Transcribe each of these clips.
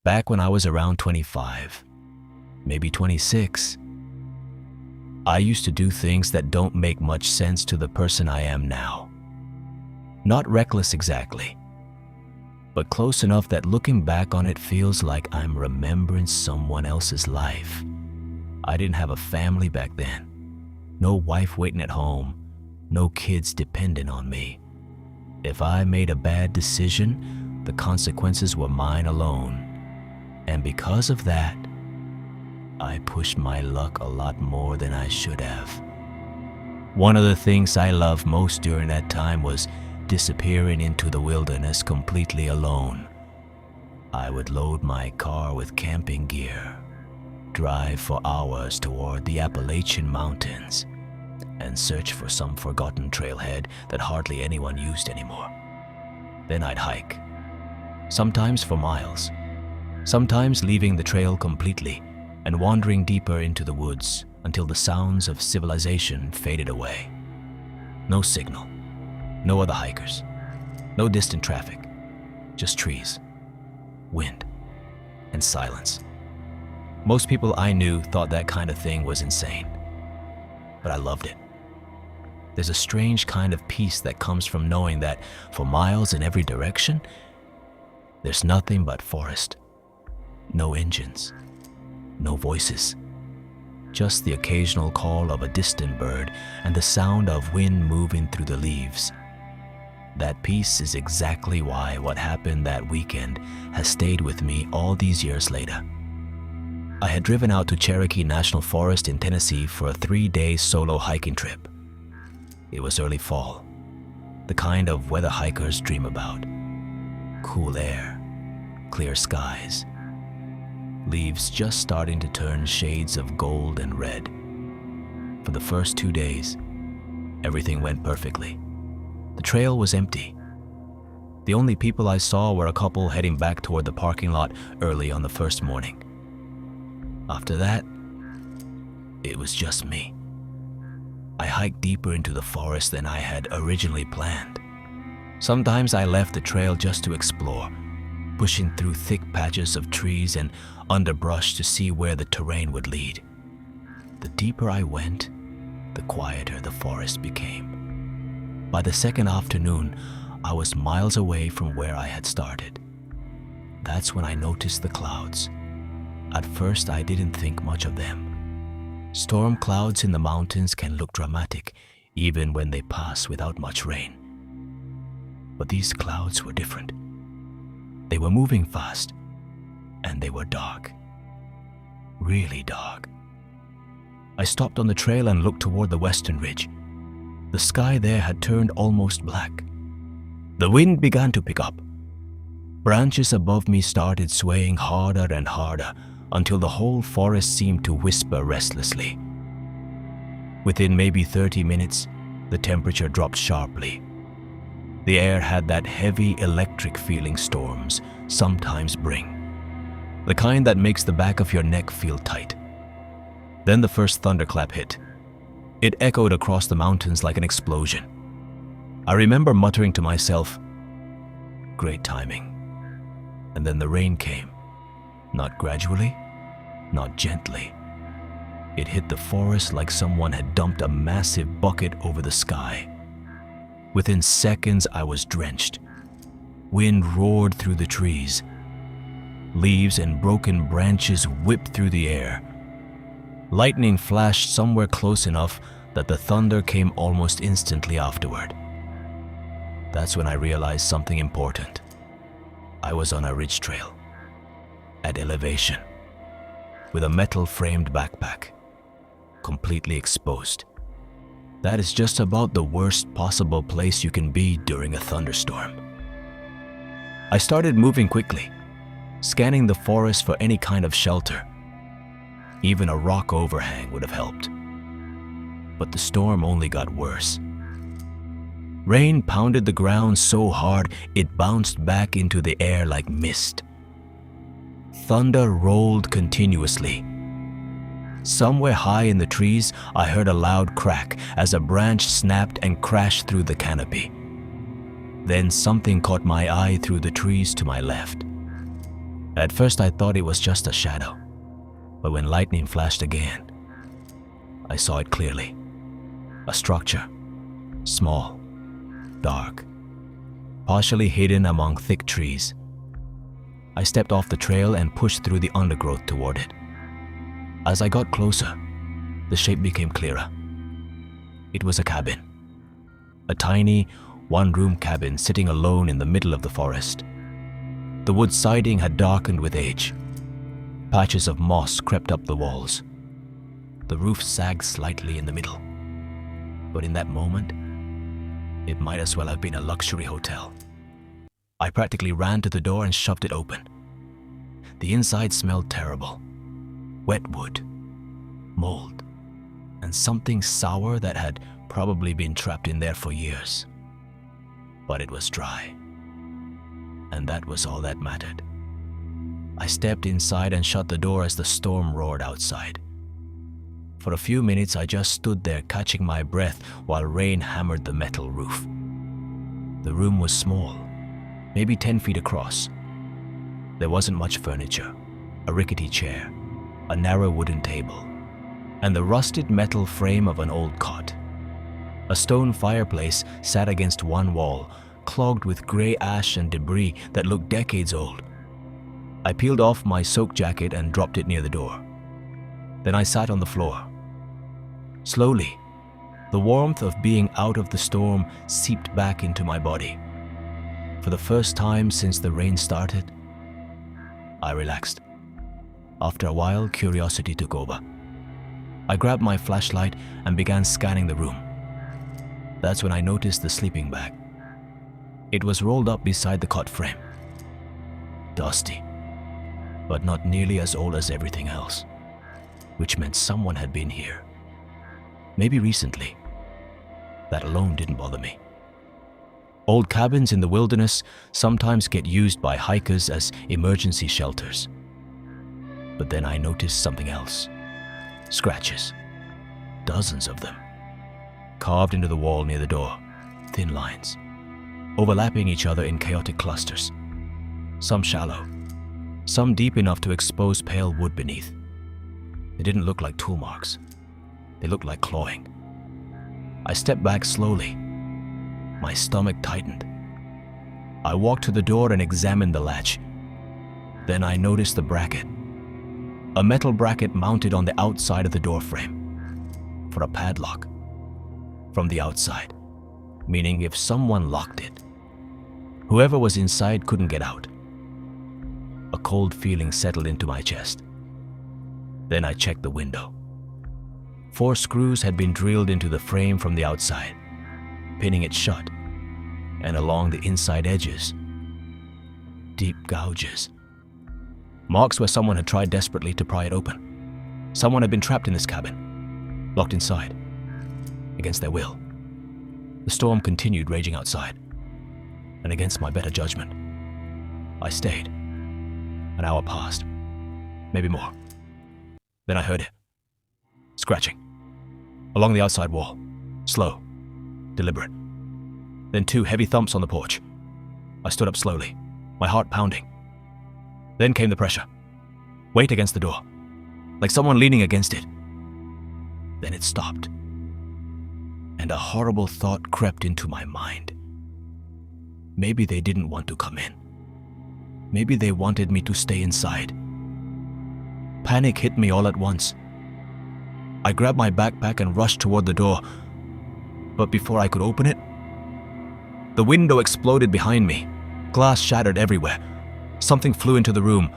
Back when I was around 25, maybe 26, I used to do things that don't make much sense to the person I am now. Not reckless exactly, but close enough that looking back on it feels like I'm remembering someone else's life. I didn't have a family back then. No wife waiting at home, no kids dependent on me. If I made a bad decision, the consequences were mine alone. And because of that, I pushed my luck a lot more than I should have. One of the things I loved most during that time was disappearing into the wilderness completely alone. I would load my car with camping gear, drive for hours toward the Appalachian Mountains, and search for some forgotten trailhead that hardly anyone used anymore. Then I'd hike, sometimes for miles, sometimes leaving the trail completely and wandering deeper into the woods until the sounds of civilization faded away. No signal, no other hikers, no distant traffic, just trees, wind, and silence. Most people I knew thought that kind of thing was insane, but I loved it. There's a strange kind of peace that comes from knowing that for miles in every direction, there's nothing but forest, no engines, no voices, just the occasional call of a distant bird and the sound of wind moving through the leaves. That peace is exactly why what happened that weekend has stayed with me all these years later. I had driven out to Cherokee National Forest in Tennessee for a 3-day solo hiking trip. It was early fall, the kind of weather hikers dream about. Cool air, clear skies, leaves just starting to turn shades of gold and red. For the first 2 days, everything went perfectly. The trail was empty. The only people I saw were a couple heading back toward the parking lot early on the first morning. After that, it was just me. I hiked deeper into the forest than I had originally planned. Sometimes I left the trail just to explore, pushing through thick patches of trees and underbrush to see where the terrain would lead. The deeper I went, the quieter the forest became. By the second afternoon, I was miles away from where I had started. That's when I noticed the clouds. At first, I didn't think much of them. Storm clouds in the mountains can look dramatic, even when they pass without much rain. But these clouds were different. They were moving fast, and they were dark. Really dark. I stopped on the trail and looked toward the western ridge. The sky there had turned almost black. The wind began to pick up. Branches above me started swaying harder and harder until the whole forest seemed to whisper restlessly. Within maybe 30 minutes, the temperature dropped sharply. The air had that heavy electric feeling storms sometimes bring, the kind that makes the back of your neck feel tight. Then the first thunderclap hit. It echoed across the mountains like an explosion. I remember muttering to myself, "Great timing." And then the rain came. Not gradually, not gently. It hit the forest like someone had dumped a massive bucket over the sky. Within seconds, I was drenched. Wind roared through the trees. Leaves and broken branches whipped through the air. Lightning flashed somewhere close enough that the thunder came almost instantly afterward. That's when I realized something important. I was on a ridge trail, at elevation, with a metal-framed backpack, completely exposed. That is just about the worst possible place you can be during a thunderstorm. I started moving quickly, scanning the forest for any kind of shelter. Even a rock overhang would have helped. But the storm only got worse. Rain pounded the ground so hard it bounced back into the air like mist. Thunder rolled continuously. Somewhere high in the trees, I heard a loud crack as a branch snapped and crashed through the canopy. Then something caught my eye through the trees to my left. At first I thought it was just a shadow, but when lightning flashed again, I saw it clearly. A structure, small, dark, partially hidden among thick trees. I stepped off the trail and pushed through the undergrowth toward it. As I got closer, the shape became clearer. It was a cabin. A tiny, one-room cabin sitting alone in the middle of the forest. The wood siding had darkened with age. Patches of moss crept up the walls. The roof sagged slightly in the middle. But in that moment, it might as well have been a luxury hotel. I practically ran to the door and shoved it open. The inside smelled terrible. Wet wood, mold, and something sour that had probably been trapped in there for years. But it was dry, and that was all that mattered. I stepped inside and shut the door as the storm roared outside. For a few minutes, I just stood there catching my breath while rain hammered the metal roof. The room was small, maybe 10 feet across. There wasn't much furniture, a rickety chair, a narrow wooden table, and the rusted metal frame of an old cot. A stone fireplace sat against one wall, clogged with gray ash and debris that looked decades old. I peeled off my soaked jacket and dropped it near the door. Then I sat on the floor. Slowly, the warmth of being out of the storm seeped back into my body. For the first time since the rain started, I relaxed. After a while, curiosity took over. I grabbed my flashlight and began scanning the room. That's when I noticed the sleeping bag. It was rolled up beside the cot frame. Dusty, but not nearly as old as everything else, which meant someone had been here. Maybe recently. That alone didn't bother me. Old cabins in the wilderness sometimes get used by hikers as emergency shelters. But then I noticed something else. Scratches. Dozens of them. Carved into the wall near the door. Thin lines. Overlapping each other in chaotic clusters. Some shallow. Some deep enough to expose pale wood beneath. They didn't look like tool marks. They looked like clawing. I stepped back slowly. My stomach tightened. I walked to the door and examined the latch. Then I noticed the bracket. A metal bracket mounted on the outside of the door frame. For a padlock. From the outside. Meaning if someone locked it, whoever was inside couldn't get out. A cold feeling settled into my chest. Then I checked the window. 4 screws had been drilled into the frame from the outside, pinning it shut, and along the inside edges, deep gouges. Marks where someone had tried desperately to pry it open. Someone had been trapped in this cabin, locked inside, against their will. The storm continued raging outside, and against my better judgment, I stayed. An hour passed, maybe more. Then I heard it. Scratching. Along the outside wall. Slow. Deliberate. Then 2 heavy thumps on the porch. I stood up slowly, my heart pounding. Then came the pressure. Weight against the door. Like someone leaning against it. Then it stopped. And a horrible thought crept into my mind. Maybe they didn't want to come in. Maybe they wanted me to stay inside. Panic hit me all at once. I grabbed my backpack and rushed toward the door. But before I could open it, the window exploded behind me. Glass shattered everywhere. Something flew into the room.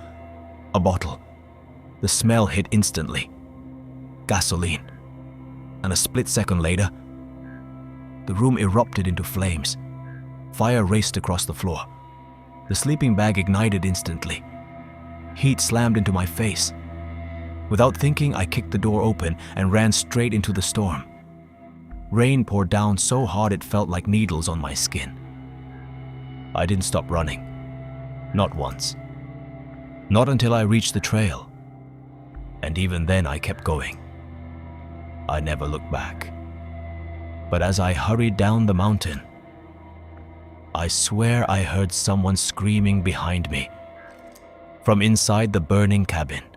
A bottle. The smell hit instantly. Gasoline. And a split second later, the room erupted into flames. Fire raced across the floor. The sleeping bag ignited instantly. Heat slammed into my face. Without thinking, I kicked the door open and ran straight into the storm. Rain poured down so hard it felt like needles on my skin. I didn't stop running. Not once. Not until I reached the trail. And even then I kept going. I never looked back. But as I hurried down the mountain, I swear I heard someone screaming behind me. from inside the burning cabin.